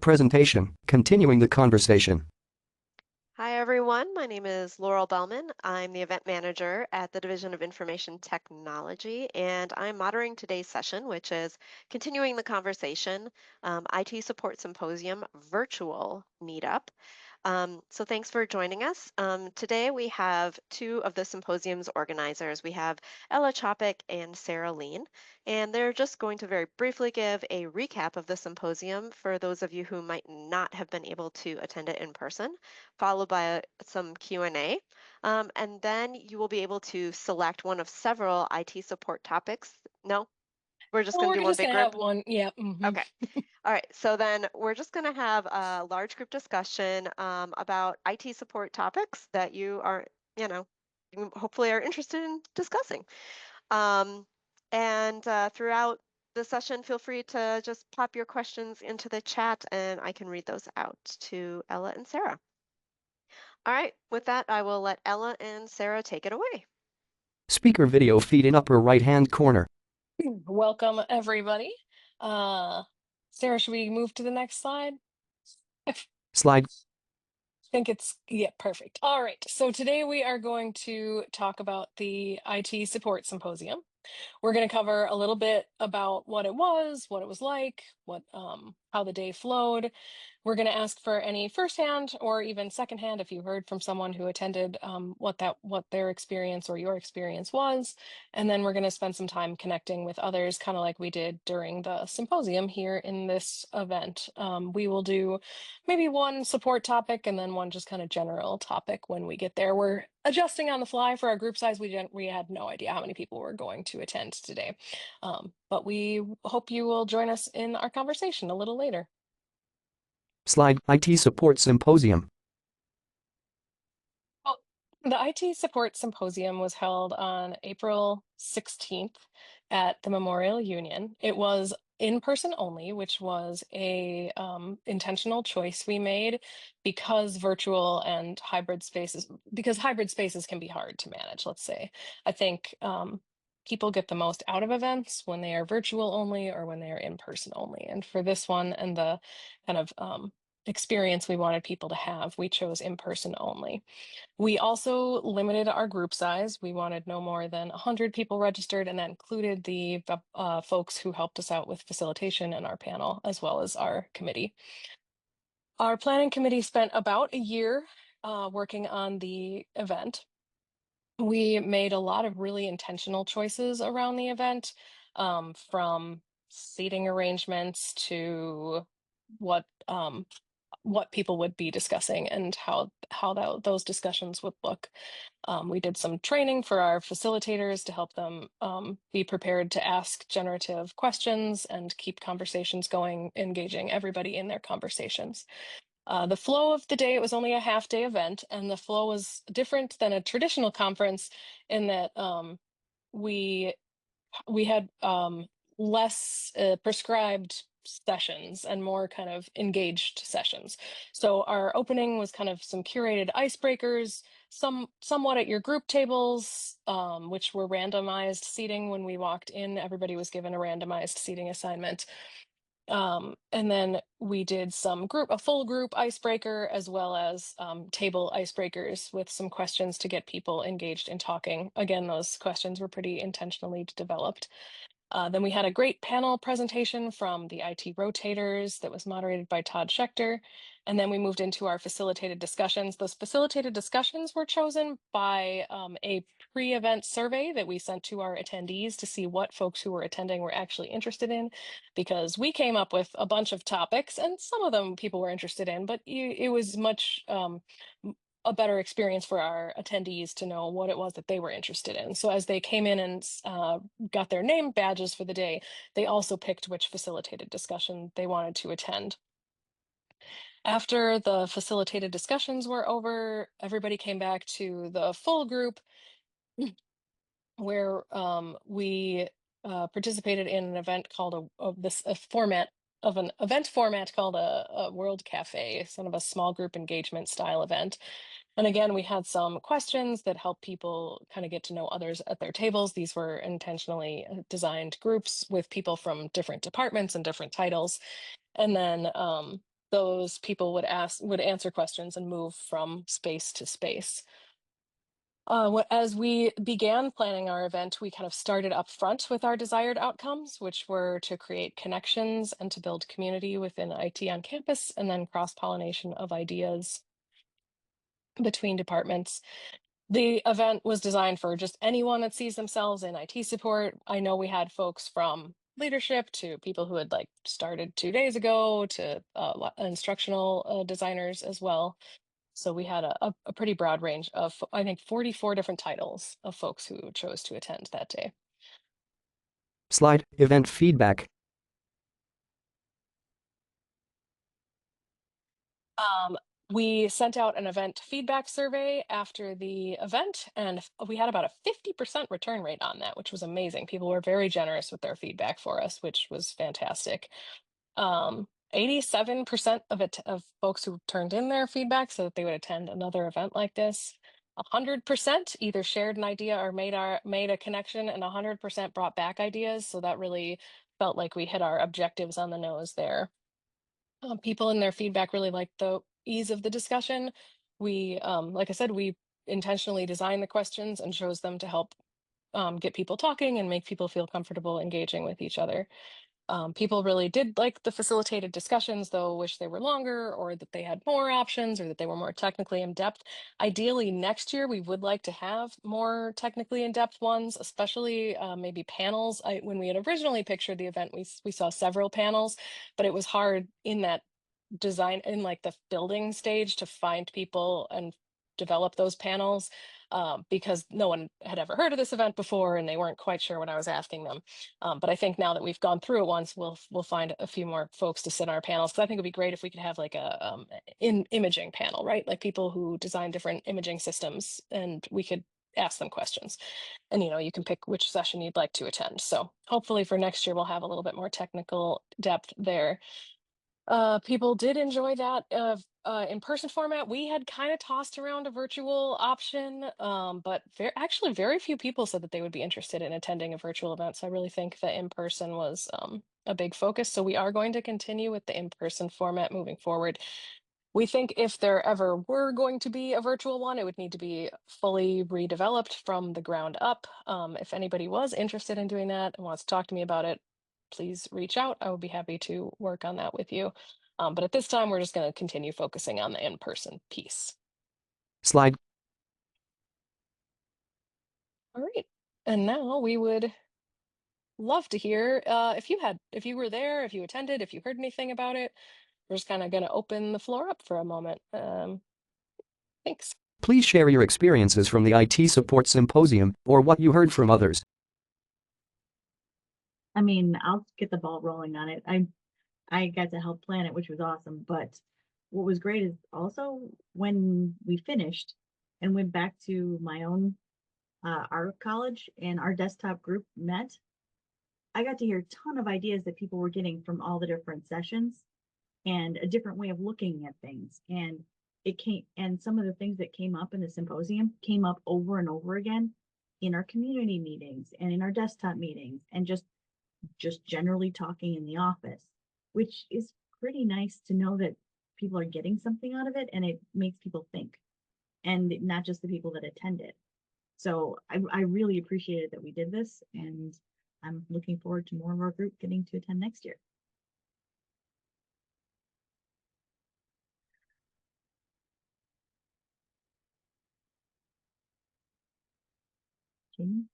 Presentation, continuing the conversation. Hi, everyone. My name is Laurel Bellman. I'm the event manager at the Division of Information Technology, and I'm moderating today's session, which is continuing the conversation, IT Support Symposium virtual meetup. So thanks for joining us. Today we have two of the symposium's organizers. We have Ella Tschopik and Sarah Lien, and they're just going to very briefly give a recap of the symposium for those of you who might not have been able to attend it in person, followed by some Q&A. And then you will be able to select one of several IT support topics. No, we're just Well, going to we're do one just big gonna group. have one. Yeah. Okay. All right, so then we're just going to have a large group discussion about IT support topics that you hopefully are interested in discussing. Um, and throughout the session, feel free to just pop your questions into the chat and I can read those out to Ella and Sarah. All right, with that, I will let Ella and Sarah take it away. Speaker video feed in upper right-hand corner. Welcome, everybody. Sarah, should we move to the next slide? I Slide. think yeah, perfect. All right. So today we are going to talk about the IT Support Symposium. We're going to cover a little bit about what it was like, how the day flowed. We're going to ask for any firsthand or even secondhand, if you heard from someone who attended, what their experience or your experience was. And then we're going to spend some time connecting with others, kind of like we did during the symposium here in this event. We will do maybe one support topic and then one just kind of general topic when we get there. We're adjusting on the fly for our group size. We had no idea how many people were going to attend today, but we hope you will join us in our conversation a little later. Slide. IT Support Symposium. Well, the IT Support Symposium was held on April 16th at the Memorial Union. It was in person only, which was a intentional choice we made because hybrid spaces can be hard to manage, let's say. I think people get the most out of events when they are virtual only or when they are in person only. And for this one and the kind of experience we wanted people to have, we chose in person only. We also limited our group size. We wanted no more than 100 people registered, and that included the folks who helped us out with facilitation and our panel, as well as our committee. Our planning committee spent about a year working on the event. We made a lot of really intentional choices around the event, from seating arrangements to what what people would be discussing and how those discussions would look. We did some training for our facilitators to help them be prepared to ask generative questions and keep conversations going, engaging everybody in their conversations. The flow of the day, it was only a half-day event, and the flow was different than a traditional conference in that we we had less prescribed sessions and more kind of engaged sessions. So our opening was kind of some curated icebreakers, somewhat at your group tables, which were randomized seating. When we walked in, everybody was given a randomized seating assignment. And then we did a full group icebreaker, as well as table icebreakers with some questions to get people engaged in talking. Again, those questions were pretty intentionally developed. Then we had a great panel presentation from the IT rotators that was moderated by Todd Schechter. And then we moved into our facilitated discussions. Those facilitated discussions were chosen by a pre-event survey that we sent to our attendees to see what folks who were attending were actually interested in, because we came up with a bunch of topics and some of them people were interested in, but it was much a better experience for our attendees to know what it was that they were interested in. So as they came in and got their name badges for the day, they also picked which facilitated discussion they wanted to attend. After the facilitated discussions were over, everybody came back to the full group where we participated in an event called a format of an event format called a World Cafe, sort of a small group engagement style event. And again, we had some questions that help people kind of get to know others at their tables. These were intentionally designed groups with people from different departments and different titles. And then those people would answer questions and move from space to space. As we began planning our event, we kind of started up front with our desired outcomes, which were to create connections and to build community within IT on campus, and then cross-pollination of ideas between departments. The event was designed for just anyone that sees themselves in IT support. I know we had folks from leadership to people who had like started 2 days ago to instructional designers as well. So we had a pretty broad range of, I think, 44 different titles of folks who chose to attend that day. Slide, event feedback. We sent out an event feedback survey after the event, and we had about a 50% return rate on that, which was amazing. People were very generous with their feedback for us, which was fantastic. 87% of folks who turned in their feedback so that they would attend another event like this. 100% either shared an idea or made a connection, and 100% brought back ideas. So that really felt like we hit our objectives on the nose there. People in their feedback really liked the ease of the discussion. We, like I said, we intentionally designed the questions and chose them to help get people talking and make people feel comfortable engaging with each other. People really did like the facilitated discussions, though wish they were longer or that they had more options or that they were more technically in depth. Ideally, next year we would like to have more technically in depth ones, especially maybe panels. When we had originally pictured the event, we saw several panels, but it was hard in that design in like the building stage to find people and develop those panels because no one had ever heard of this event before and they weren't quite sure what I was asking them. But I think now that we've gone through it once, we'll find a few more folks to sit on our panels. Because I think it'd be great if we could have like a imaging panel, right? Like people who design different imaging systems, and we could ask them questions. And you can pick which session you'd like to attend. So hopefully for next year we'll have a little bit more technical depth there. People did enjoy that in-person format. We had kind of tossed around a virtual option, but actually very few people said that they would be interested in attending a virtual event. So I really think that in-person was a big focus. So we are going to continue with the in-person format moving forward. We think if there ever were going to be a virtual one, it would need to be fully redeveloped from the ground up. If anybody was interested in doing that and wants to talk to me about it, please reach out. I would be happy to work on that with you. But at this time, we're just going to continue focusing on the in-person piece. Slide. All right. And now we would love to hear if you were there, if you attended, if you heard anything about it. We're just kind of going to open the floor up for a moment. Thanks. Please share your experiences from the IT Support Symposium or what you heard from others. I mean, I'll get the ball rolling on it. I got to help plan it, which was awesome. But what was great is also when we finished and went back to my own art college and our desktop group met, I got to hear a ton of ideas that people were getting from all the different sessions and a different way of looking at things. And some of the things that came up in the symposium came up over and over again in our community meetings and in our desktop meetings and just generally talking in the office, which is pretty nice to know that people are getting something out of it and it makes people think, and not just the people that attend it. So I really appreciated that we did this, and I'm looking forward to more of our group getting to attend next year. Jamie?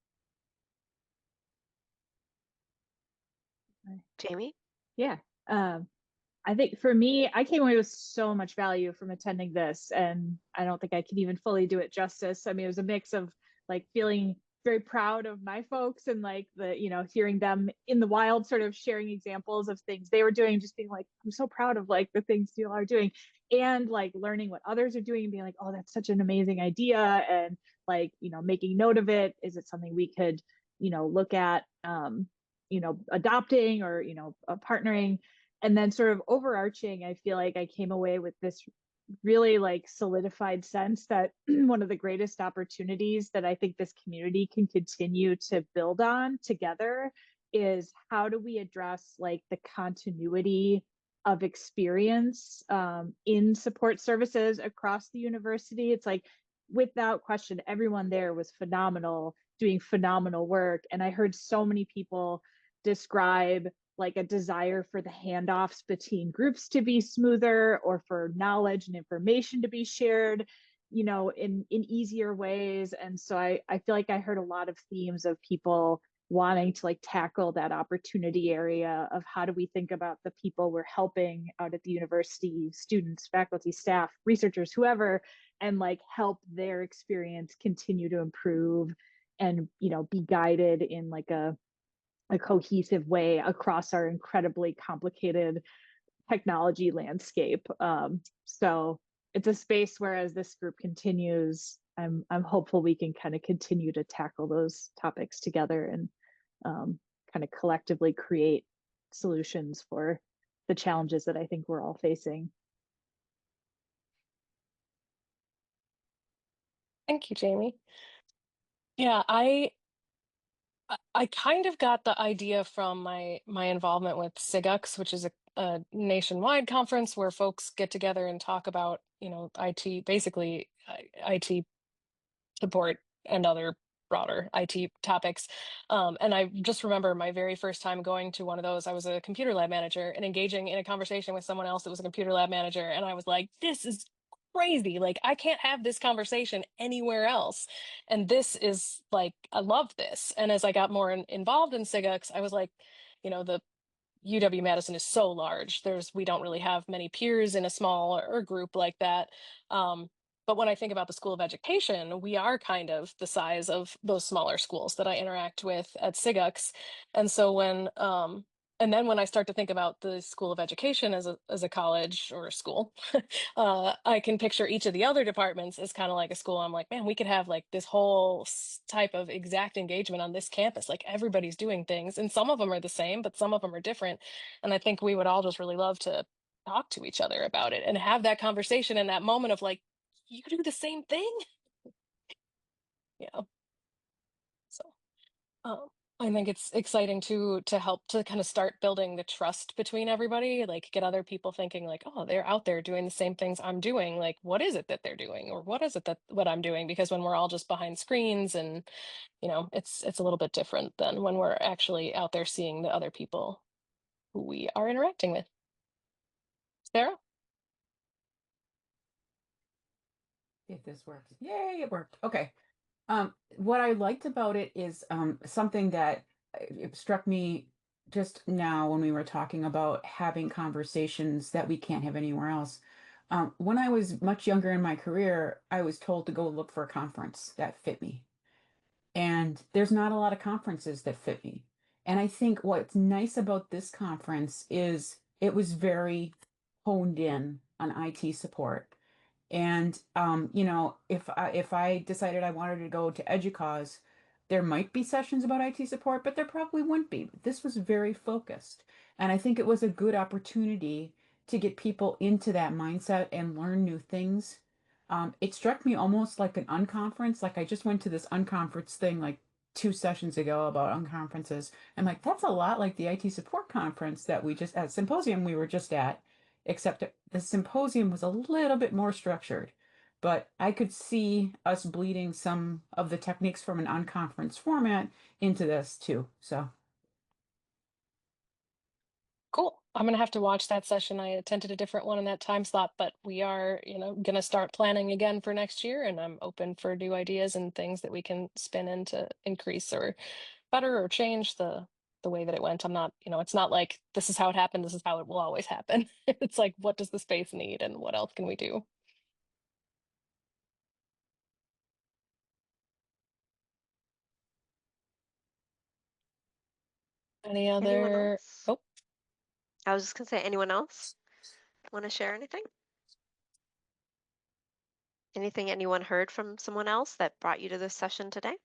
Jamie? Yeah. I think for me, I came away with so much value from attending this, and I don't think I can even fully do it justice. I mean, it was a mix of like feeling very proud of my folks and like hearing them in the wild, sort of sharing examples of things they were doing, just being like, I'm so proud of like the things you all are doing, and like learning what others are doing and being like, oh, that's such an amazing idea, and like, making note of it. Is it something we could, look at, adopting or, partnering? And then sort of overarching, I feel like I came away with this really like solidified sense that one of the greatest opportunities that I think this community can continue to build on together is how do we address like the continuity of experience in support services across the university. It's like, without question, everyone there was phenomenal, doing phenomenal work. And I heard so many people describe like a desire for the handoffs between groups to be smoother, or for knowledge and information to be shared, you know, in easier ways. And so I feel like I heard a lot of themes of people wanting to like tackle that opportunity area of how do we think about the people we're helping out at the university, students, faculty, staff, researchers, whoever, and like help their experience continue to improve and, you know, be guided in like a cohesive way across our incredibly complicated technology landscape. So it's a space where, as this group continues, I'm hopeful we can kind of continue to tackle those topics together and kind of collectively create solutions for the challenges that I think we're all facing. Thank you, Jamie. Yeah, I kind of got the idea from my involvement with SIGUX, which is a nationwide conference where folks get together and talk about, you know, IT, basically IT support and other broader IT topics. And I just remember my very first time going to one of those. I was a computer lab manager and engaging in a conversation with someone else that was a computer lab manager. And I was like, this is crazy. Like, I can't have this conversation anywhere else. And this is like, I love this. And as I got more involved in SIGUX, I was like, you know, the UW-Madison is so large. We don't really have many peers in a small or group like that. But when I think about the School of Education, we are kind of the size of those smaller schools that I interact with at SIGUX. And so and then when I start to think about the School of Education as a college or a school, I can picture each of the other departments as kind of like a school. I'm like, man, we could have like this whole type of exact engagement on this campus. Like, everybody's doing things, and some of them are the same, but some of them are different. And I think we would all just really love to talk to each other about it and have that conversation in that moment of like, you do the same thing. Yeah. So um, I think it's exciting to help to kind of start building the trust between everybody, like get other people thinking like, oh, they're out there doing the same things I'm doing. Like, what is it that they're doing, or what is it that what I'm doing? Because when we're all just behind screens, and you know, it's a little bit different than when we're actually out there seeing the other people who we are interacting with. Sarah? If this works. Yay, it worked. Okay. What I liked about it is something that it struck me just now when we were talking about having conversations that we can't have anywhere else. When I was much younger in my career, I was told to go look for a conference that fit me. And there's not a lot of conferences that fit me. And I think what's nice about this conference is it was very honed in on IT support. And you know, if I decided I wanted to go to EDUCAUSE, there might be sessions about IT support, but there probably wouldn't be. This was very focused. And I think it was a good opportunity to get people into that mindset and learn new things. It struck me almost like an unconference. Like, I just went to this unconference thing like 2 sessions ago about unconferences. I'm like, that's a lot like the IT support conference that we just at symposium we were just at, except the symposium was a little bit more structured. But I could see us bleeding some of the techniques from an unconference format into this too. So Cool. I'm gonna have to watch that session. I attended a different one in that time slot, but we are, you know, gonna start planning again for next year, and I'm open for new ideas and things that we can spin in to increase or better or change the way that it went. I'm not, you know, it's not like this is how it happened, this is how it will always happen. It's like, what does the space need and what else can we do? Any Anyone other? else? Oh, I was just gonna say, anyone else want to share anything? Anything anyone heard from someone else that brought you to this session today?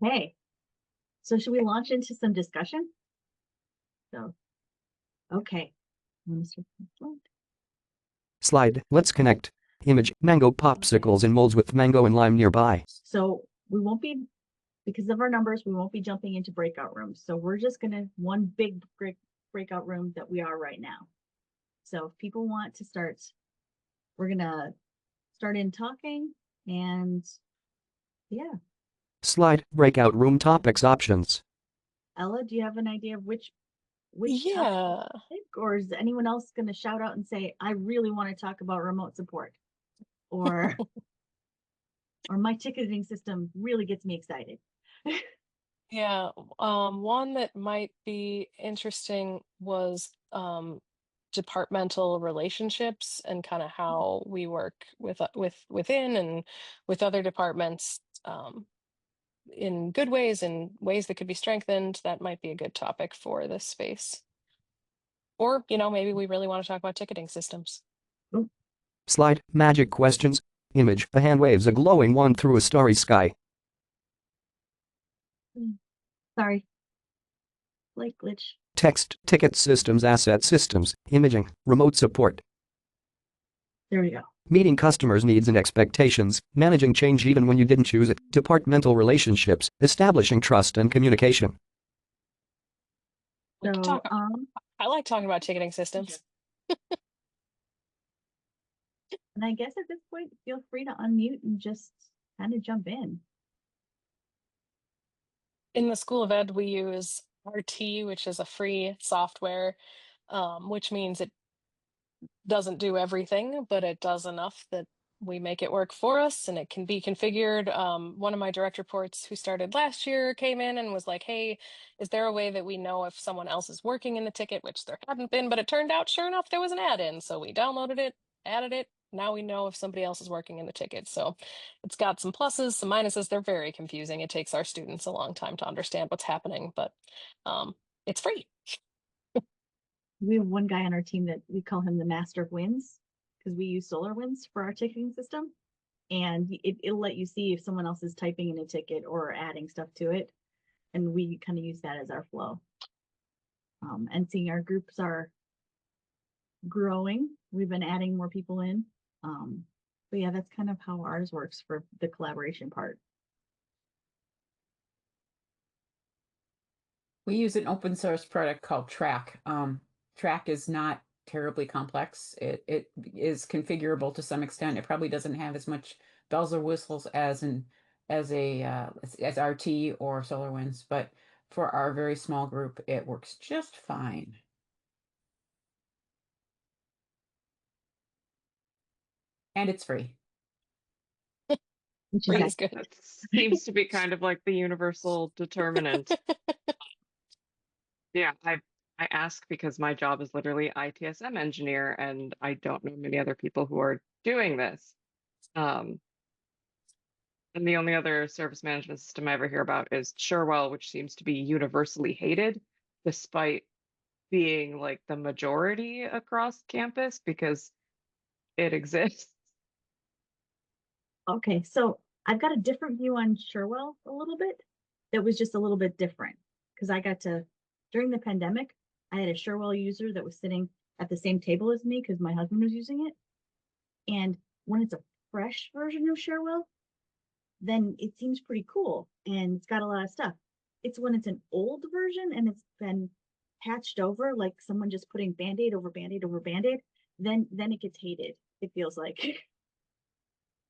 Okay. So should we launch into some discussion? So, okay. Slide, let's connect. Image, mango popsicles and molds with mango and lime nearby. So we won't be, because of our numbers, we won't be jumping into breakout rooms. So we're just gonna, one big breakout room that we are right now. So if people want to start, we're gonna start in talking and yeah. Slide, breakout room topics options. Ella, do you have an idea of which topic Yeah. to pick, or is anyone else gonna shout out and say, I really want to talk about remote support? Or or my ticketing system really gets me excited. Yeah, one that might be interesting was departmental relationships and kind of how we work within and with other departments in good ways and ways that could be strengthened. That might be a good topic for this space. Or, maybe we really want to talk about ticketing systems. Slide, magic questions. Image, a hand waves a glowing wand through a starry sky. Sorry. Like glitch. Text, ticket systems, asset systems, imaging, remote support. There we go. Meeting customers' needs and expectations, managing change even when you didn't choose it, departmental relationships, establishing trust and communication. We could So, talk- I like talking about ticketing systems. and I guess at this point, feel free to unmute and just kind of jump in. In the School of Ed, we use RT, which is a free software, which means it doesn't do everything, but it does enough that we make it work for us and it can be configured. One of my direct reports who started last year came in and was like, hey, is there a way that we know if someone else is working in the ticket, which there hadn't been, but it turned out, sure enough, there was an add-in. So we downloaded it, added it. Now we know if somebody else is working in the ticket. So it's got some pluses, some minuses. They're very confusing. It takes our students a long time to understand what's happening, but it's free. We have one guy on our team that we call him the master of wins because we use SolarWinds for our ticketing system. And it'll let you see if someone else is typing in a ticket or adding stuff to it. And we kind of use that as our flow. And seeing our groups are growing, we've been adding more people in. But yeah, that's kind of how ours works for the collaboration part. We use an open source product called Track. Track is not terribly complex. It is configurable to some extent. It probably doesn't have as much bells or whistles as RT or SolarWinds, but for our very small group, it works just fine. And it's free. Which Free is is good. That seems to be kind of like the universal determinant. Yeah, I ask because my job is literally ITSM engineer, and I don't know many other people who are doing this. And the only other service management system I ever hear about is Cherwell, which seems to be universally hated, despite being like the majority across campus because it exists. okay. So I've got a different view on Cherwell a little bit. That was just a little bit different because I got to, during the pandemic, I had a Cherwell user that was sitting at the same table as me because my husband was using it. And when it's a fresh version of Cherwell, then it seems pretty cool and it's got a lot of stuff. It's when it's an old version and it's been patched over, like someone just putting band-aid over band-aid over band-aid, then it gets hated, it feels like.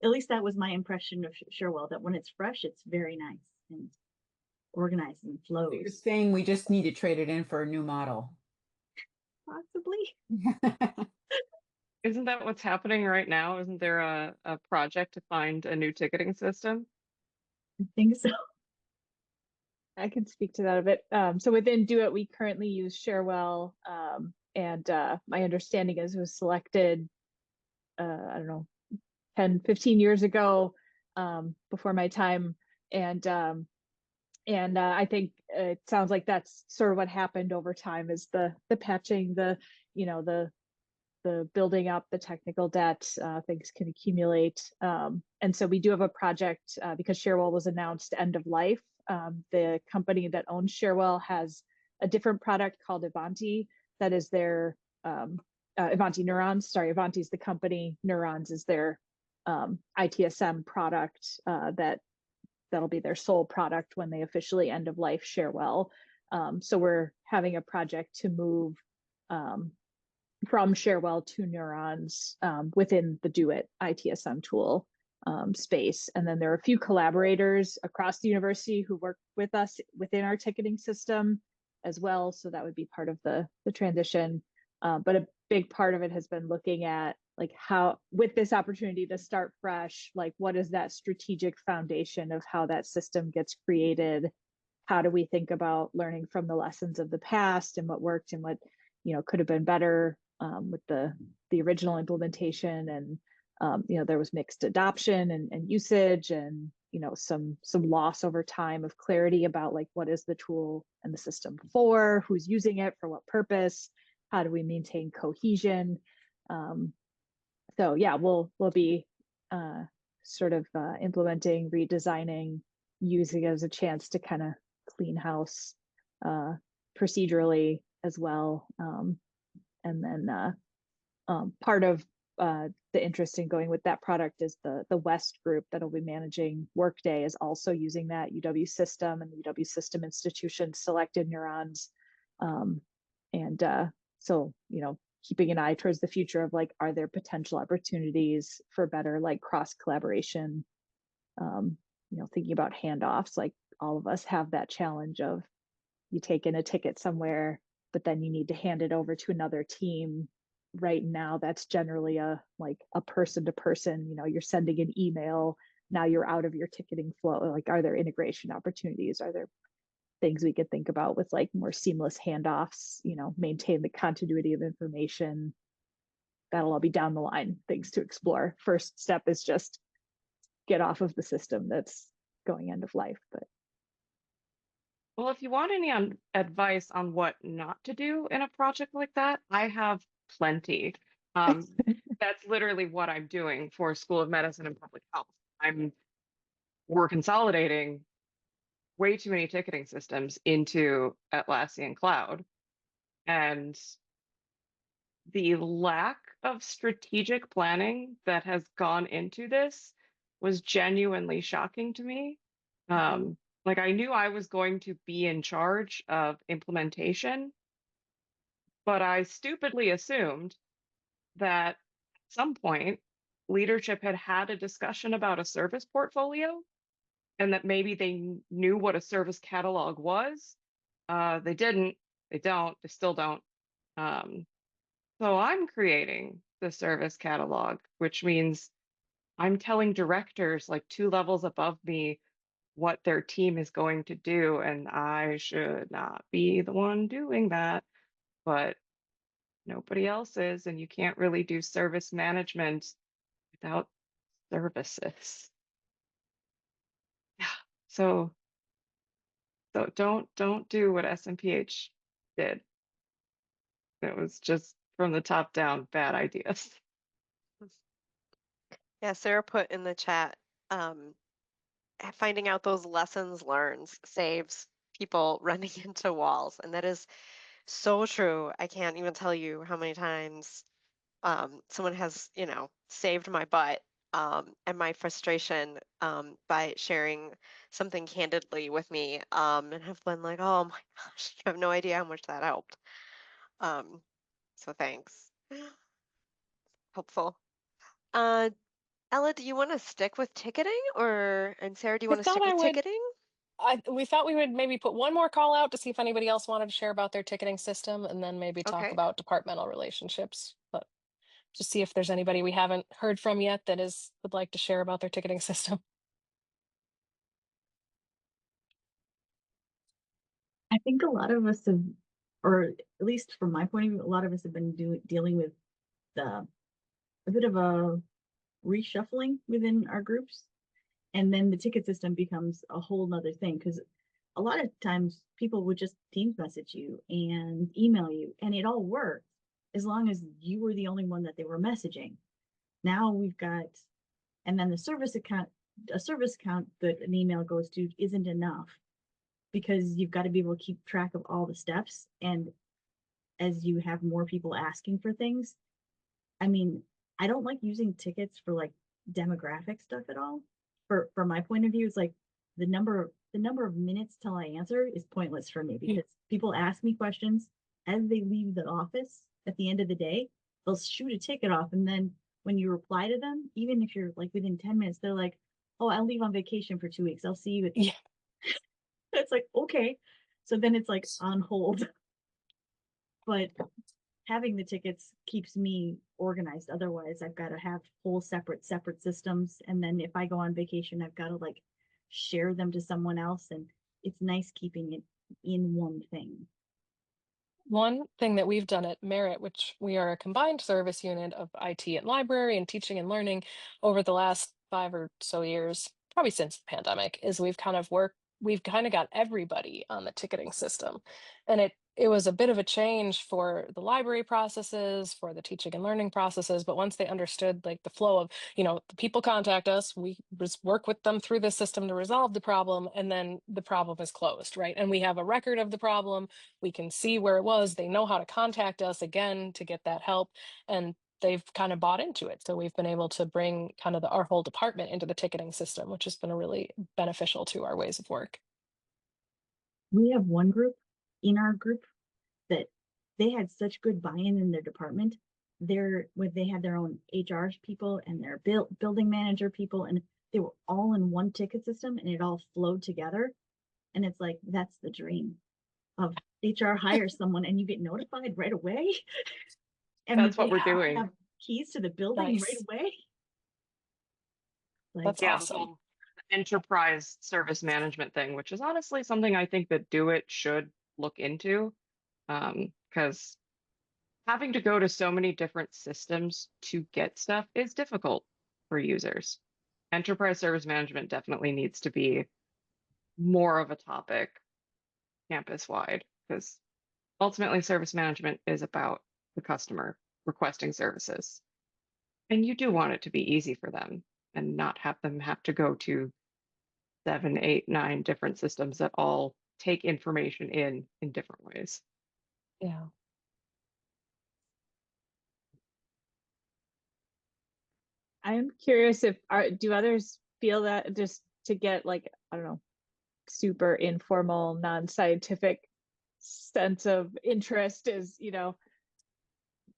At least that was my impression of Cherwell, that when it's fresh, it's very nice and organized and flows. You're saying we just need to trade it in for a new model. Possibly. Isn't that what's happening right now? Isn't there a project to find a new ticketing system? I think so. I can speak to that a bit. So within Do It, we currently use Cherwell, and my understanding is it was selected, I don't know, 10, 15 years ago, before my time. And I think it sounds like that's sort of what happened over time is the patching, the building up, the technical debt, things can accumulate. And so we do have a project because Cherwell was announced end of life The company that owns Sharewell has a different product called Avanti that is their Avanti Neurons. Sorry, Avanti is the company. Neurons is their ITSM product that'll be their sole product when they officially end of life Sharewell. So we're having a project to move from Sharewell to Neurons within the Do It ITSM tool space. And then there are a few collaborators across the university who work with us within our ticketing system as well. So that would be part of the transition. But a big part of it has been looking at like how, with this opportunity to start fresh, like what is that strategic foundation of how that system gets created? How do we think about learning from the lessons of the past and what worked and what, you know, could have been better with the original implementation? And you know, there was mixed adoption and usage, and you know, some loss over time of clarity about like what is the tool and the system for, who's using it for what purpose, how do we maintain cohesion. So yeah, we'll be sort of implementing, redesigning, using it as a chance to kind of clean house procedurally as well. And then part of the interest in going with that product is the West group that'll be managing Workday is also using that UW system, and the UW system institution selected Neurons. And so, you know, keeping an eye towards the future of like, are there potential opportunities for better like cross collaboration? You know, thinking about handoffs, like all of us have that challenge of you take in a ticket somewhere, but then you need to hand it over to another team. Right now, that's generally a person to person, you know, you're sending an email, now you're out of your ticketing flow. Like, are there integration opportunities? Are there things we could think about with like more seamless handoffs, you know, maintain the continuity of information? That'll all be down the line, things to explore. First step is just get off of the system that's going end of life. But Well, if you want any advice on what not to do in a project like that, I have plenty. That's literally what I'm doing for School of Medicine and Public Health. We're consolidating way too many ticketing systems into Atlassian Cloud. And the lack of strategic planning that has gone into this was genuinely shocking to me. Like I knew I was going to be in charge of implementation, but I stupidly assumed that at some point leadership had had a discussion about a service portfolio and that maybe they knew what a service catalog was. They didn't, they don't, they still don't. So I'm creating the service catalog, which means I'm telling directors like 2 levels above me what their team is going to do, and I should not be the one doing that, but nobody else is, and you can't really do service management without services. Yeah. So don't do what SMPH did. It was just from the top down bad ideas. Yeah, Sarah put in the chat, finding out those lessons learned saves people running into walls. And that is so true. I can't even tell you how many times someone has, you know, saved my butt and my frustration by sharing something candidly with me and have been like, oh my gosh, you have no idea how much that helped. So thanks. Helpful. Ella, do you want to stick with ticketing, and Sarah, do you I want to thought stick I with would. ticketing? We thought we would maybe put one more call out to see if anybody else wanted to share about their ticketing system, and then maybe talk Okay. about departmental relationships. But just see if there's anybody we haven't heard from yet that would like to share about their ticketing system. I think a lot of us have, or at least from my point of view, a lot of us have been dealing with a bit of a reshuffling within our groups. And then the ticket system becomes a whole nother thing, because a lot of times people would just Teams message you and email you, and it all worked as long as you were the only one that they were messaging. Now we've got, and then a service account that an email goes to isn't enough. because you've got to be able to keep track of all the steps. And as you have more people asking for things, I mean, I don't like using tickets for like demographic stuff at all. From my point of view, it's like the number of minutes till I answer is pointless for me because people ask me questions as they leave the office at the end of the day. They'll shoot a ticket off, and then when you reply to them, even if you're like within 10 minutes, they're like, "Oh, I'll leave on vacation for 2 weeks. I'll see you at." Yeah. It's like, okay. So then it's like on hold. But having the tickets keeps me organized. Otherwise, I've got to have whole separate systems. And then if I go on vacation, I've got to like share them to someone else. And it's nice keeping it in one thing. One thing that we've done at Merit, which we are a combined service unit of IT and library and teaching and learning over the last 5 or so years, probably since the pandemic, is we've kind of got everybody on the ticketing system. And it was a bit of a change for the library processes, for the teaching and learning processes, but once they understood like the flow of, the people contact us, we just work with them through the system to resolve the problem, and then the problem is closed, right? And we have a record of the problem. We can see where it was. They know how to contact us again to get that help. And they've kind of bought into it. So we've been able to bring kind of our whole department into the ticketing system, which has been a really beneficial to our ways of work. We have one group in our group that they had such good buy-in in their department. They had their own HR people and their building manager people, and they were all in one ticket system, and it all flowed together. And it's like, that's the dream of HR hires someone and you get notified right away. And That's they what we're have doing. keys to the building right Nice. away. Like, That's Yeah, the awesome. whole enterprise service management thing, which is honestly something I think that Do It should look into. Because having to go to so many different systems to get stuff is difficult for users. Enterprise service management definitely needs to be more of a topic campus wide because ultimately service management is about the customer requesting services. And you do want it to be easy for them and not have them have to go to 7, 8, 9 different systems that all take information in different ways. Yeah. I'm curious if do others feel that, just to get like, I don't know, super informal, non-scientific sense of interest is,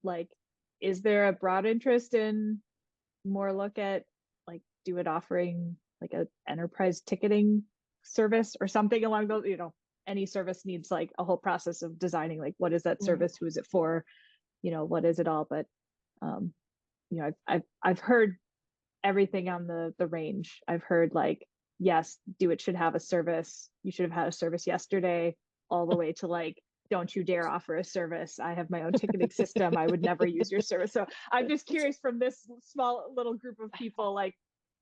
like, is there a broad interest in more look at like Do It offering like a enterprise ticketing service or something along those, any service needs like a whole process of designing, like what is that service, who is it for, what is it all, but um I've heard everything on the range. I've heard like, yes, Do It should have a service. You should have had a service yesterday, all the way to like, don't you dare offer a service. I have my own ticketing system. I would never use your service. So I'm just curious from this small little group of people, like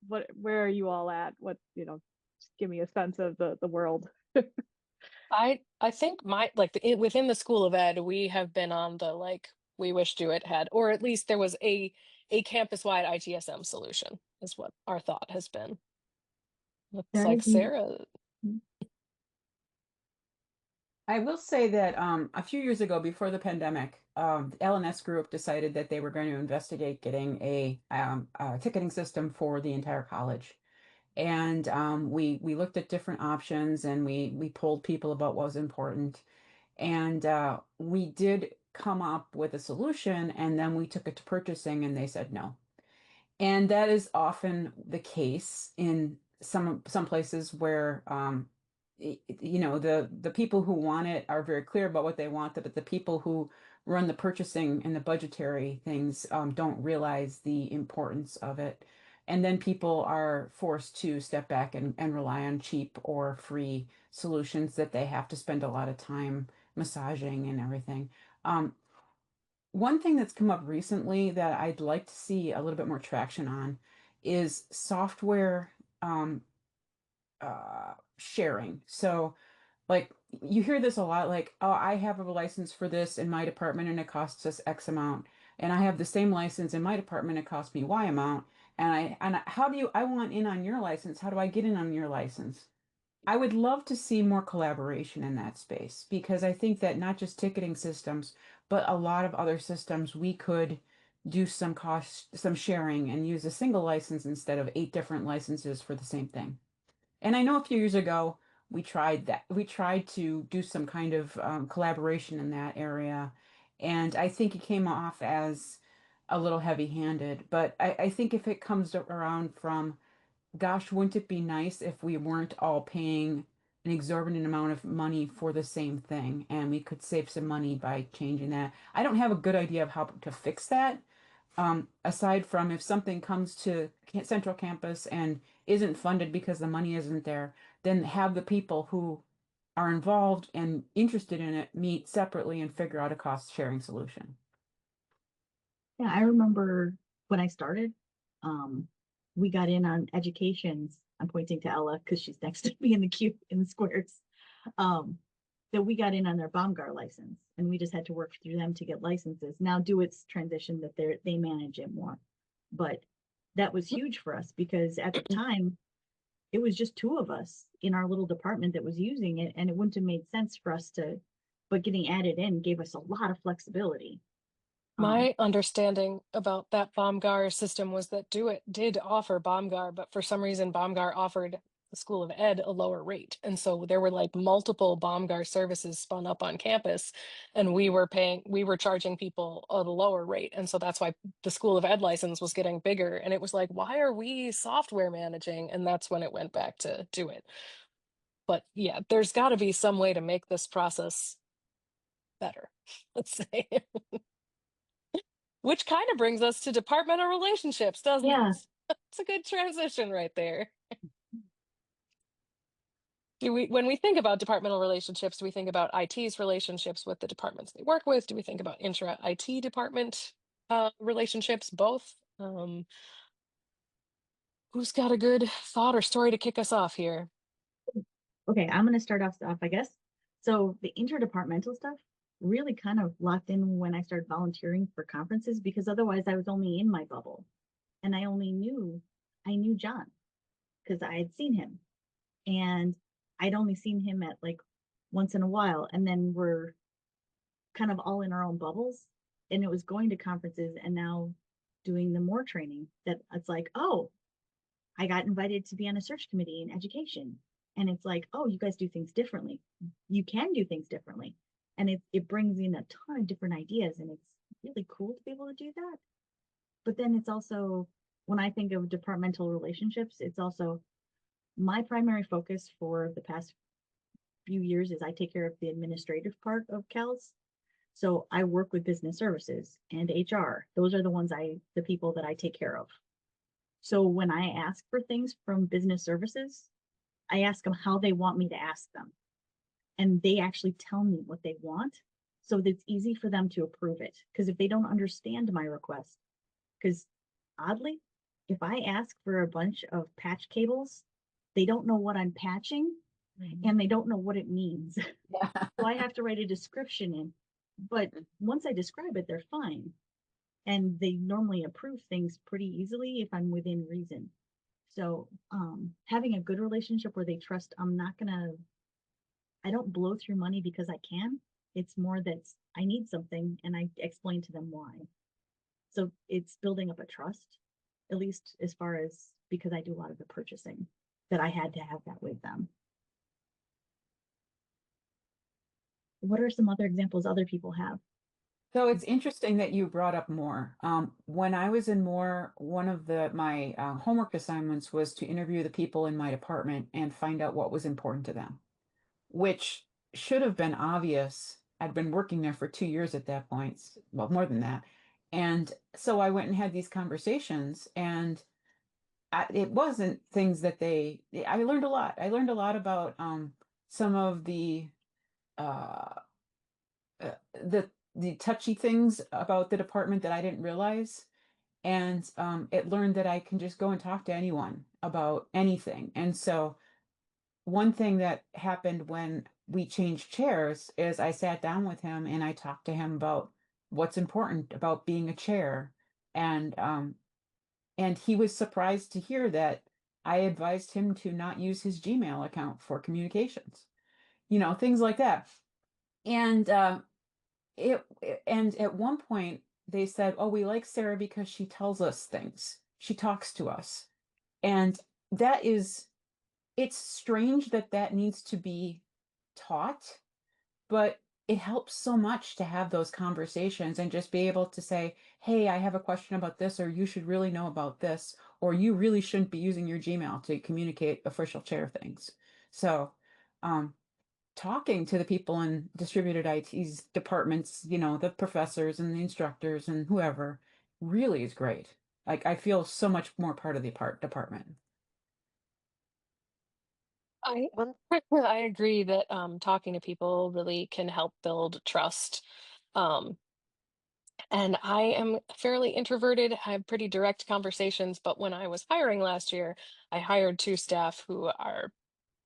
where are you all at? What, just give me a sense of the world. I think within the School of Ed, we have been on the like, we wish Do It had, or at least there was a campus-wide ITSM solution is what our thought has been. Looks that like is Sarah. I will say that a few years ago, before the pandemic, the LNS group decided that they were going to investigate getting a ticketing system for the entire college. And we looked at different options, and we polled people about what was important. And we did come up with a solution, and then we took it to purchasing, and they said no. And that is often the case in some places where the people who want it are very clear about what they want, but the people who run the purchasing and the budgetary things don't realize the importance of it. And then people are forced to step back and rely on cheap or free solutions that they have to spend a lot of time massaging and everything. One thing that's come up recently that I'd like to see a little bit more traction on is software sharing. So, like, you hear this a lot, like, oh, I have a license for this in my department and it costs us X amount. And I have the same license in my department, it costs me Y amount. How do I want in on your license? How do I get in on your license? I would love to see more collaboration in that space because I think that not just ticketing systems, but a lot of other systems we could do some sharing and use a single license instead of 8 different licenses for the same thing. And I know a few years ago we tried that. We tried to do some kind of collaboration in that area, and I think it came off as a little heavy-handed. But I think if it comes around from gosh, wouldn't it be nice if we weren't all paying an exorbitant amount of money for the same thing and we could save some money by changing that? I don't have a good idea of how to fix that. Aside from if something comes to Central Campus and isn't funded because the money isn't there, then have the people who are involved and interested in it meet separately and figure out a cost sharing solution. Yeah, I remember when I started, um, we got in on educations. I'm pointing to Ella because she's next to me in the queue in the squares. Um, that we got in on their Baumgar license, and we just had to work through them to get licenses. Now DeWitt's transition that they manage it more, but that was huge for us because at the time it was just 2 of us in our little department that was using it, and it wouldn't have made sense for us to. But getting added in gave us a lot of flexibility. My understanding about that Baumgar system was that Do It did offer Baumgar, but for some reason Baumgar offered the School of Ed a lower rate. And so there were like multiple Baumgar services spun up on campus, and we were charging people at a lower rate. And so that's why the School of Ed license was getting bigger. And it was like, why are we software managing? And that's when it went back to Do It. But yeah, there's got to be some way to make this process better, let's say. Which kind of brings us to departmental relationships, doesn't Yeah, it? It's a good transition right there. When we think about departmental relationships, do we think about IT's relationships with the departments they work with? Do we think about intra-IT department relationships? Both? Who's got a good thought or story to kick us off here? okay, I'm going to start off, I guess. So the interdepartmental stuff really kind of locked in when I started volunteering for conferences because otherwise I was only in my bubble and I knew John because I had seen him and I'd only seen him at like once in a while. And then we're kind of all in our own bubbles. And it was going to conferences and now doing the more training that it's like, oh, I got invited to be on a search committee in education. And it's like, oh, you guys do things differently. You can do things differently. And it brings in a ton of different ideas. And it's really cool to be able to do that. But then it's also, when I think of departmental relationships, it's also my primary focus for the past few years is I take care of the administrative part of CALS. So I work with business services and HR. Those are the people that I take care of. So when I ask for things from business services, I ask them how they want me to ask them. And they actually tell me what they want. So that it's easy for them to approve it. Because if they don't understand my request, because oddly, if I ask for a bunch of patch cables, they don't know what I'm patching and they don't know what it means. So I have to write a description in. But once I describe it, they're fine. And they normally approve things pretty easily if I'm within reason. So having a good relationship where they trust I don't blow through money because I can. It's more that I need something and I explain to them why. So it's building up a trust, at least as far as because I do a lot of the purchasing that I had to have that with them. What are some other examples other people have? So it's interesting that you brought up more. When I was in more, one of my homework assignments was to interview the people in my department and find out what was important to them, which should have been obvious. I'd been working there for 2 years at that point, well, more than that. And so I went and had these conversations, and it wasn't things that I learned a lot. I learned a lot about some of uh, the touchy things about the department that I didn't realize. And it learned that I can just go and talk to anyone about anything. And so one thing that happened when we changed chairs is I sat down with him and I talked to him about what's important about being a chair. And he was surprised to hear that I advised him to not use his Gmail account for communications, you know, things like that. And and at one point they said, oh, we like Sarah because she tells us things. She talks to us. And that is, it's strange that that needs to be taught, but it helps so much to have those conversations and just be able to say, hey, I have a question about this, or you should really know about this, or you really shouldn't be using your Gmail to communicate official chair things. So, talking to the people in distributed IT's departments, you know, the professors and the instructors and whoever, really is great. Like, I feel so much more part of the department. I One I agree that talking to people really can help build trust. Um, and I am fairly introverted. I have pretty direct conversations, but when I was hiring last year, I hired two staff who are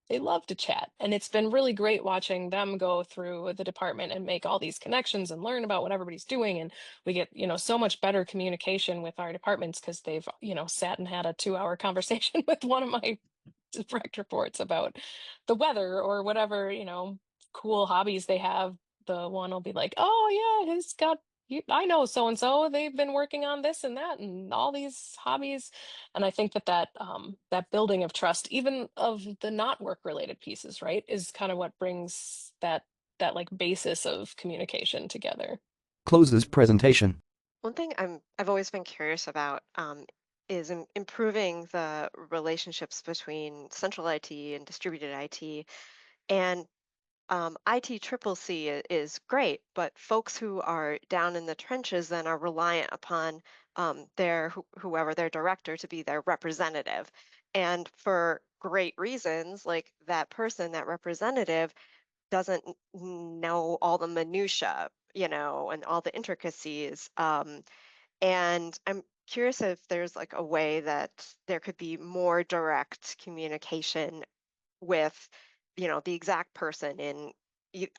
they love to chat. And it's been really great watching them go through the department and make all these connections and learn about what everybody's doing. And we get, so much better communication with our departments because they've, sat and had a 2-hour conversation with one of my direct reports about the weather or whatever, cool hobbies they have. The one will be like, oh yeah, he's got I know so and so. They've been working on this and that and all these hobbies. And I think that building of trust, even of the not work related pieces, right, is kind of what brings that like basis of communication together. Closes presentation. one thing I've always been curious about is improving the relationships between central IT and distributed IT. And IT triple C is great, but folks who are down in the trenches then are reliant upon their whoever their director to be their representative, and for great reasons, like that person, that representative, doesn't know all the minutia, and all the intricacies. And I'm curious if there's like a way that there could be more direct communication with the exact person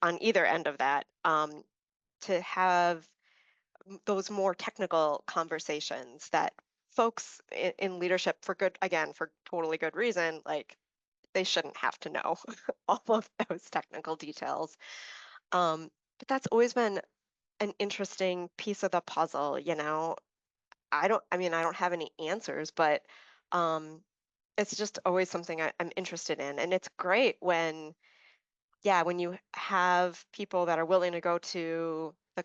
on either end of that, to have those more technical conversations that folks in leadership, for good, again, for totally good reason, like they shouldn't have to know all of those technical details. But that's always been an interesting piece of the puzzle. I don't have any answers, but um, it's just always something I'm interested in. And it's great when, yeah, when you have people that are willing to go to the,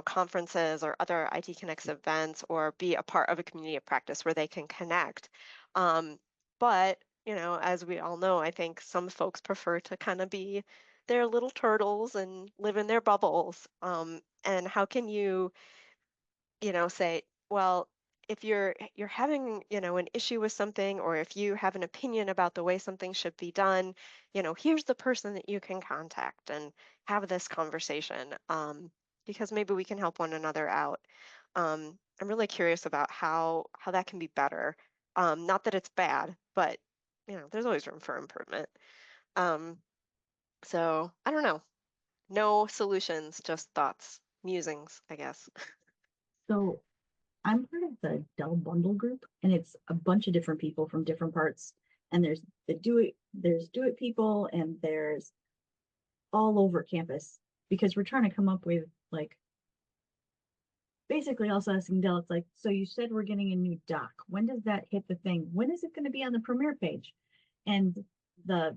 conferences or other IT Connects events, or be a part of a community of practice where they can connect. Um, but, as we all know, I think some folks prefer to kind of be their little turtles and live in their bubbles. And how can you, say, well, if you're having, an issue with something, or if you have an opinion about the way something should be done, here's the person that you can contact and have this conversation, because maybe we can help one another out. I'm really curious about how that can be better. Not that it's bad, but there's always room for improvement. Um, so I don't know. No solutions, just thoughts, musings, I guess. So I'm part of the Dell Bundle group, and it's a bunch of different people from different parts. And there's do it people, and there's all over campus, because we're trying to come up with, like, basically also asking Dell, it's like, so you said we're getting a new doc. When does that hit the thing? When is it going to be on the premiere page? And the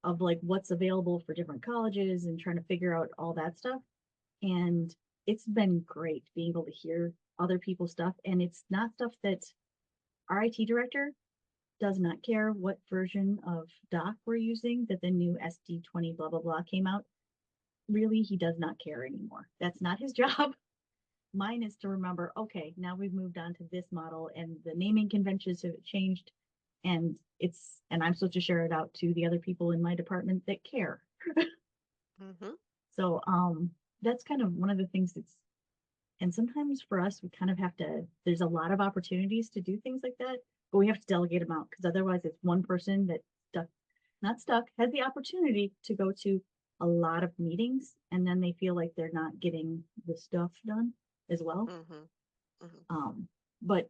of like what's available for different colleges, and trying to figure out all that stuff. And it's been great being able to hear other people's stuff. And it's not stuff that our IT director does not care what version of doc we're using, that the new SD20 blah blah blah came out. Really, he does not care anymore. That's not his job. Mine is to remember, okay, now we've moved on to this model, and the naming conventions have changed, and I'm supposed to share it out to the other people in my department that care. Hmm. So that's kind of one of the things and sometimes for us, we kind of have to, there's a lot of opportunities to do things like that, but we have to delegate them out, because otherwise it's one person that not stuck, has the opportunity to go to a lot of meetings, and then they feel like they're not getting the stuff done as well. Hmm. Hmm. Um, but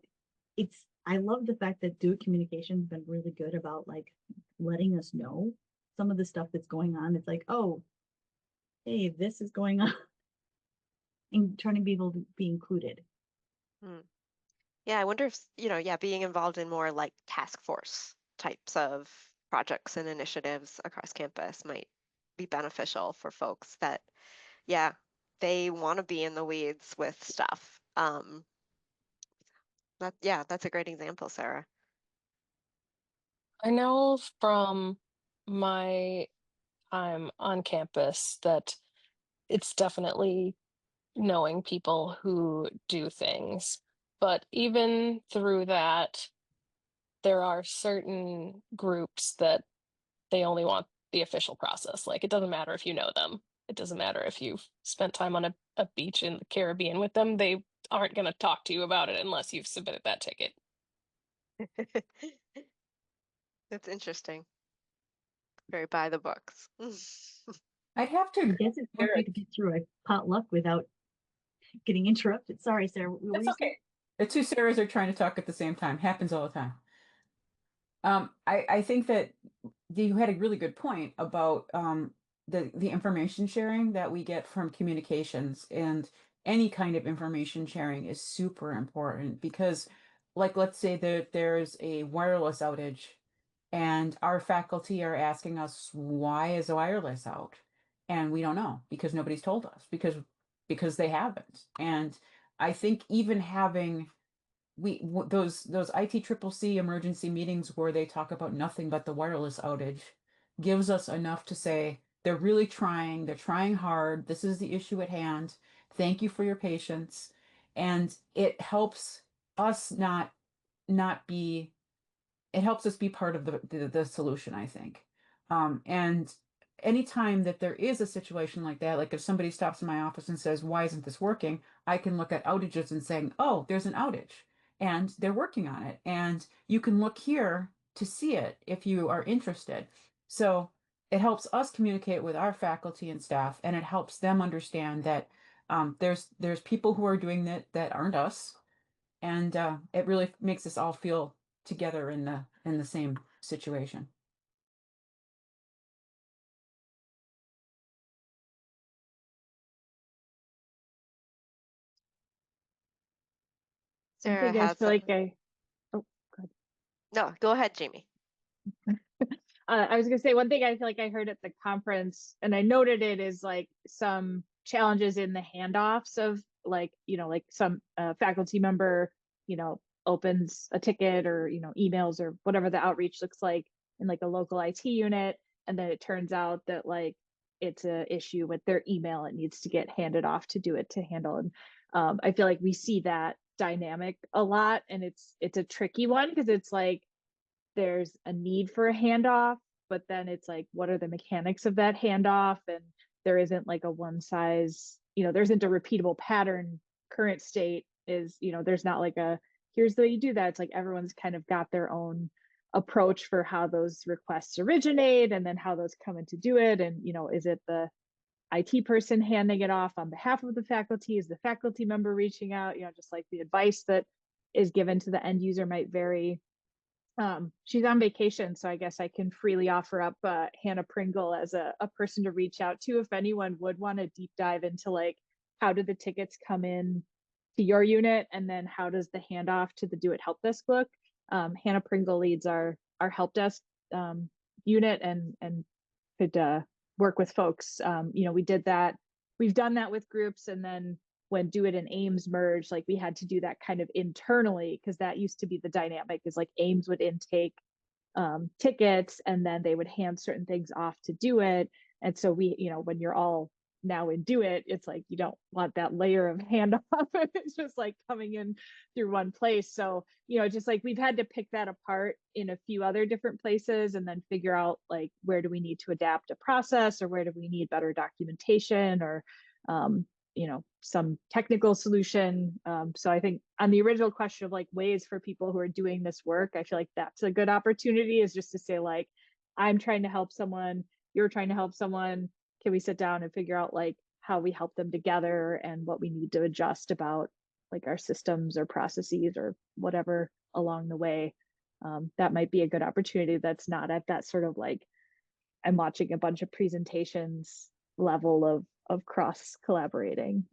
I love the fact that Do It Communication's been really good about like letting us know some of the stuff that's going on. It's like, oh, hey, this is going on, and trying to be able to be included. Hmm. Yeah, I wonder if, yeah, being involved in more like task force types of projects and initiatives across campus might be beneficial for folks that, yeah, they want to be in the weeds with stuff. Yeah, that's a great example, Sarah. I know from my time on campus that it's definitely knowing people who do things. But even through that, there are certain groups that they only want the official process. Like, it doesn't matter if you know them. It doesn't matter if you've spent time on a beach in the Caribbean with them. They aren't going to talk to you about it unless you've submitted that ticket. That's interesting. Very by the books. I'd have I to. guess it's one way to get through a potluck without getting interrupted. Sorry, Sarah, what were It's you okay. saying? The two Sarahs are trying to talk at the same time. Happens all the time. I think that you had a really good point about the information sharing that we get from communications, and any kind of information sharing is super important because, like, let's say that there's a wireless outage and our faculty are asking us, why is the wireless out? And we don't know because nobody's told us, because they haven't. And I think even having those ITCCC emergency meetings where they talk about nothing but the wireless outage gives us enough to say they're really trying, they're trying hard, this is the issue at hand, thank you for your patience. And it helps us not be it helps us be part of the solution, I think. And anytime that there is a situation like that, like if somebody stops in my office and says, why isn't this working? I can look at outages and saying, oh, there's an outage and they're working on it. And you can look here to see it if you are interested. So it helps us communicate with our faculty and staff, and it helps them understand that there's people who are doing that aren't us, and it really makes us all feel together in the same situation. One Sarah thing I has feel a, like oh, go no, go ahead, Jamie. I was gonna say one thing I feel like I heard at the conference, and I noted it, is like some challenges in the handoffs of like, like some faculty member, opens a ticket or, emails or whatever the outreach looks like in like a local IT unit. And then it turns out that like it's a issue with their email. It needs to get handed off to do it to handle. And I feel like we see that dynamic a lot, and it's a tricky one because it's like there's a need for a handoff, but then it's like, what are the mechanics of that handoff? And there isn't like a one size, there isn't a repeatable pattern. Current state is, there's not like a, here's the way you do that. It's like everyone's kind of got their own approach for how those requests originate and then how those come in to do it. And, is it the IT person handing it off on behalf of the faculty? Is the faculty member reaching out? Just like the advice that is given to the end user might vary. She's on vacation, so I guess I can freely offer up Hannah Pringle as a person to reach out to if anyone would want to deep dive into like, how do the tickets come in to your unit, and then how does the handoff to the Do It Help Desk look? Hannah Pringle leads our help desk unit, and could work with folks. We did that. We've done that with groups, and then when Do It and Ames merged, like we had to do that kind of internally, because that used to be the dynamic, is like Ames would intake tickets and then they would hand certain things off to Do It. And so we, when you're all now in Do It, it's like you don't want that layer of handoff. It's just like coming in through one place. So, just like we've had to pick that apart in a few other different places and then figure out like, where do we need to adapt a process, or where do we need better documentation, or some technical solution. So I think on the original question of like ways for people who are doing this work, I feel like that's a good opportunity, is just to say like, I'm trying to help someone, you're trying to help someone. Can we sit down and figure out like how we help them together and what we need to adjust about like our systems or processes or whatever along the way. That might be a good opportunity that's not at that sort of like I'm watching a bunch of presentations level of cross collaborating.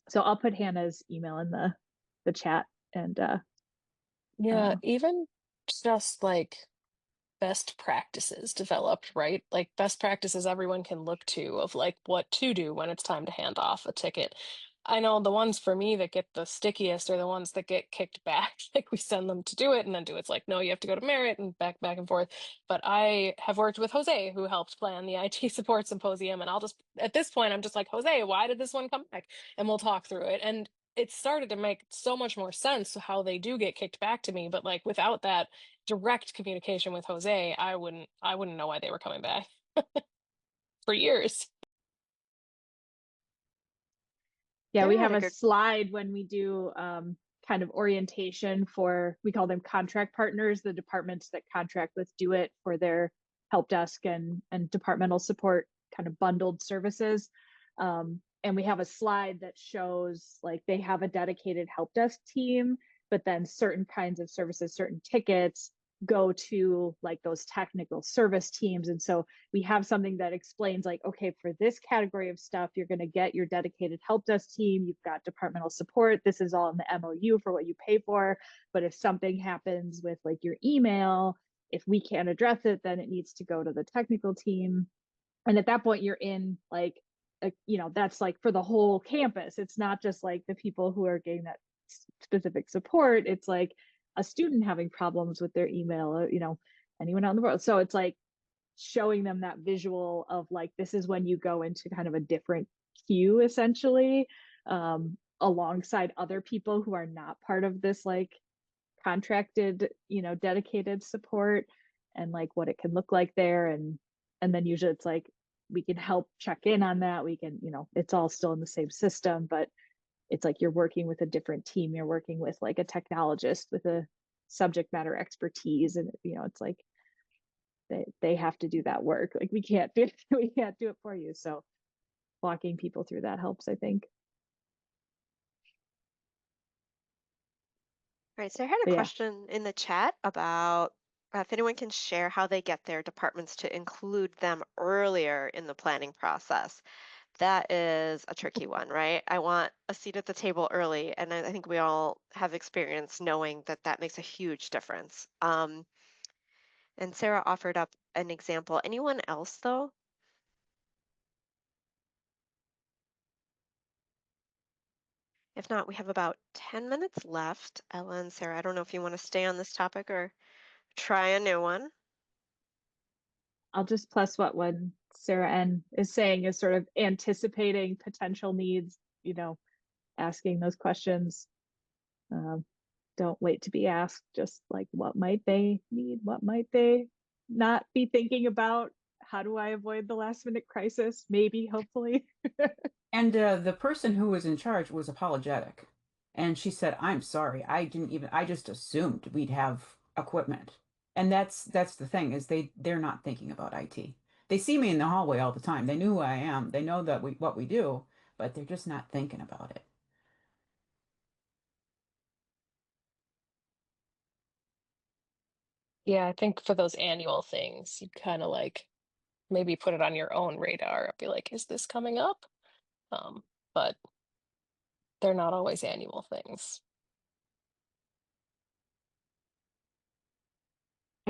So I'll put Hannah's email in the chat, and Yeah, even just like best practices developed, right? Like best practices everyone can look to of like what to do when it's time to hand off a ticket. I know the ones for me that get the stickiest are the ones that get kicked back. Like we send them to do it and then do it's like, no, you have to go to Merit and back and forth. But I have worked with Jose, who helped plan the IT Support Symposium. And I'll just at this point, I'm just like, Jose, why did this one come back? And we'll talk through it. And it started to make so much more sense to how they do get kicked back to me. But like without that direct communication with Jose, I wouldn't know why they were coming back for years. yeah, we Yeah, have and a a good slide when we do kind of orientation for, we call them contract partners, the departments that contract with Do It for their help desk and departmental support kind of bundled services. And we have a slide that shows like they have a dedicated help desk team, but then certain kinds of services, certain tickets go to like those technical service teams. And so we have something that explains like, okay, for this category of stuff, you're going to get your dedicated help desk team. You've got departmental support. This is all in the MOU for what you pay for. But if something happens with like your email, if we can't address it, then it needs to go to the technical team. And at that point, you're in like, that's like for the whole campus. It's not just like the people who are getting that specific support. It's like a student having problems with their email, or, anyone out in the world. So it's like showing them that visual of like, this is when you go into kind of a different queue, essentially, alongside other people who are not part of this like contracted, dedicated support, and like what it can look like there. And then usually it's like we can help check in on that. We can, it's all still in the same system, but it's like you're working with a different team. You're working with like a technologist with a subject matter expertise, and it's like they have to do that work. Like we can't do it for you. So walking people through that helps, I think. All right, so I had a But yeah, question in the chat about if anyone can share how they get their departments to include them earlier in the planning process. That is a tricky one, right? I want a seat at the table early, and I think we all have experience knowing that that makes a huge difference. And Sarah offered up an example. Anyone else, though? If not, we have about 10 minutes left. Ella and Sarah, I don't know if you want to stay on this topic or try a new one. I'll just plus what Sarah N is saying is sort of anticipating potential needs, asking those questions. Don't wait to be asked, just like what might they need? What might they not be thinking about? How do I avoid the last minute crisis? Maybe, hopefully. And the person who was in charge was apologetic. And she said, I'm sorry. I just assumed we'd have equipment. And that's the thing is they're not thinking about IT. They see me in the hallway all the time. They know who I am. They know that what we do, but they're just not thinking about it. Yeah, I think for those annual things, you kind of like maybe put it on your own radar. Be like, is this coming up? But they're not always annual things.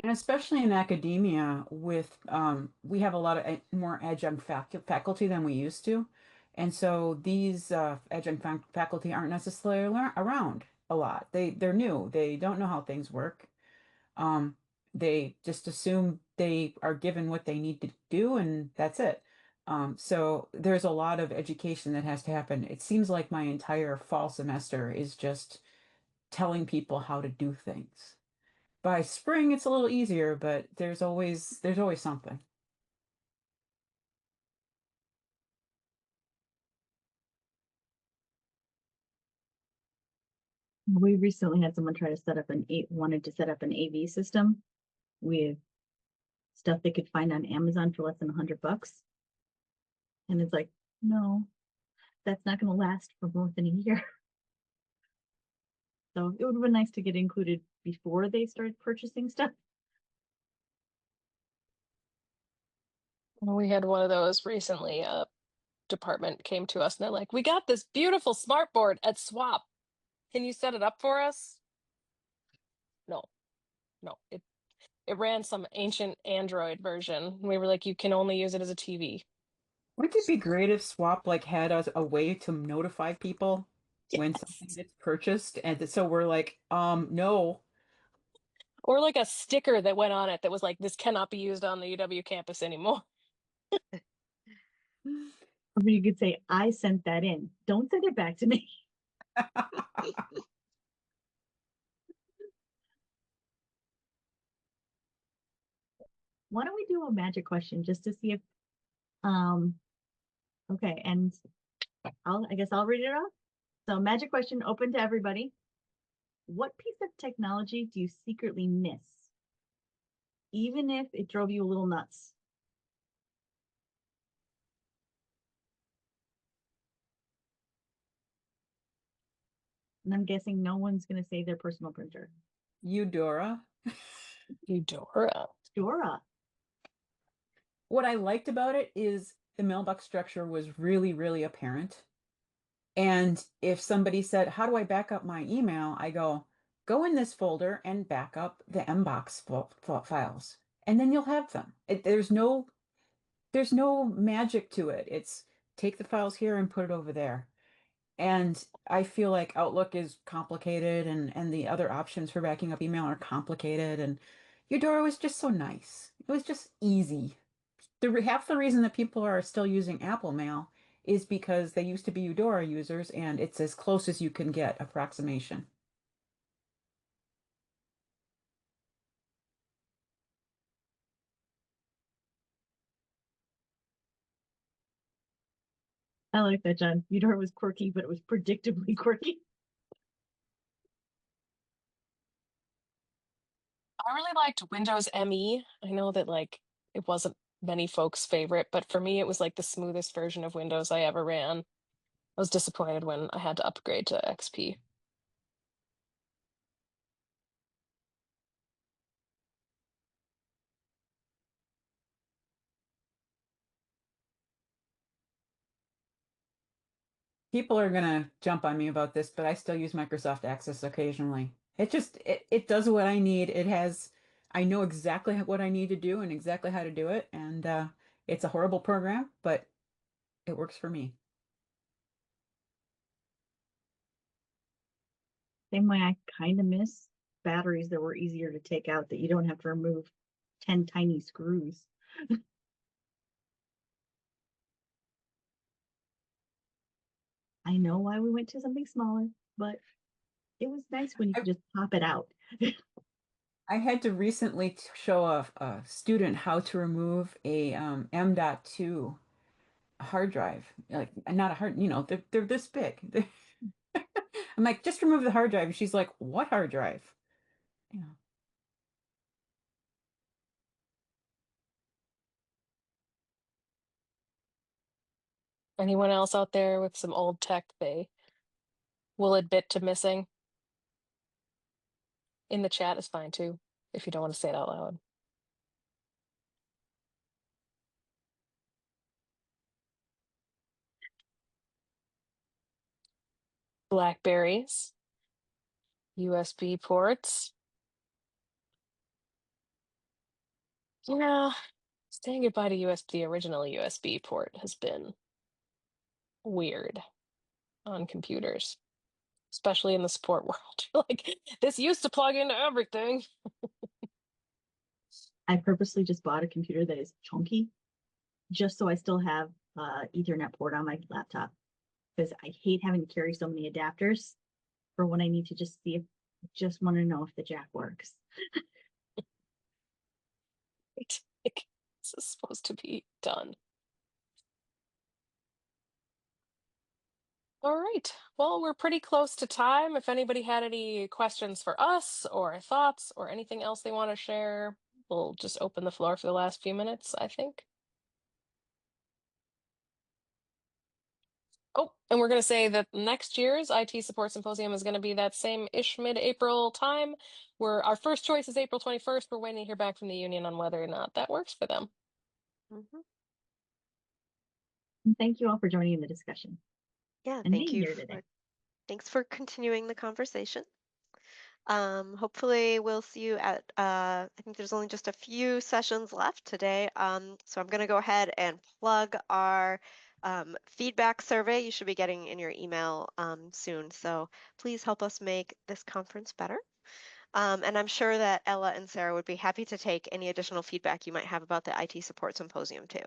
And especially in academia, we have a lot of more adjunct faculty than we used to, and so these adjunct faculty aren't necessarily around a lot. They're new. They don't know how things work. Um, they just assume they are given what they need to do, and that's it. So there's a lot of education that has to happen. It seems like my entire fall semester is just telling people how to do things. By spring, it's a little easier, but there's always something. We recently had someone try to wanted to set up an AV system with stuff they could find on Amazon for less than $100. And it's like, no, that's not going to last for more than a year. So it would have been nice to get included before they started purchasing stuff. We had one of those recently. A department came to us and they're like, "We got this beautiful smart board at Swap. Can you set it up for us?" No, no. It ran some ancient Android version. We were like, "You can only use it as a TV." Wouldn't it be great if Swap like had a way to notify people when something Yes. gets purchased? And so we're like, no. Or like a sticker that went on it that was like, "This cannot be used on the UW campus anymore." Or you could say, I sent that in. Don't send it back to me. Why don't we do a magic question just to see if, okay, and I guess I'll read it off. So magic question open to everybody. What piece of technology do you secretly miss? Even if it drove you a little nuts? And I'm guessing no one's going to say their personal printer. Eudora. Eudora. Dora. What I liked about it is the mailbox structure was really, really apparent. And if somebody said, how do I back up my email? I go in this folder and back up the mbox files. And then you'll have them. There's no magic to it. It's take the files here and put it over there. And I feel like Outlook is complicated and the other options for backing up email are complicated. And Eudora was just so nice. It was just easy. Half the reason that people are still using Apple Mail is because they used to be Eudora users and it's as close as you can get approximation. I like that, John. Eudora was quirky, but it was predictably quirky. I really liked Windows ME. I know that like it wasn't many folks' favorite, but for me it was like the smoothest version of Windows I ever ran. I was disappointed when I had to upgrade to XP. People are gonna jump on me about this, but I still use Microsoft Access occasionally. It does what I need. I know exactly what I need to do and exactly how to do it. And it's a horrible program, but it works for me. Same way I kind of miss batteries that were easier to take out that you don't have to remove 10 tiny screws. I know why we went to something smaller, but it was nice when you could just pop it out. I had to recently show a student how to remove a M.2 hard drive. Like not a hard, they're this big. I'm like, just remove the hard drive. And she's like, what hard drive? You know. Anyone else out there with some old tech they will admit to missing? In the chat is fine too, if you don't want to say it out loud. Blackberries, USB ports. Yeah, saying goodbye to the original USB port has been weird on computers, especially in the support world. Like, this used to plug into everything. I purposely just bought a computer that is chunky just so I still have Ethernet port on my laptop because I hate having to carry so many adapters for when I need to just see if just want to know if the jack works. Like, this is supposed to be done. All right. Well, we're pretty close to time. If anybody had any questions for us or thoughts or anything else they want to share, we'll just open the floor for the last few minutes, I think. Oh, and we're going to say that next year's IT Support Symposium is going to be that same-ish mid-April time, where our first choice is April 21st. We're waiting to hear back from the union on whether or not that works for them. Mhm. And thank you all for joining in the discussion Yeah, and thank being you here today. thanks for continuing the conversation. Hopefully we'll see you at, I think there's only just a few sessions left today. So I'm going to go ahead and plug our feedback survey you should be getting in your email soon. So please help us make this conference better. And I'm sure that Ella and Sarah would be happy to take any additional feedback you might have about the IT Support Symposium too.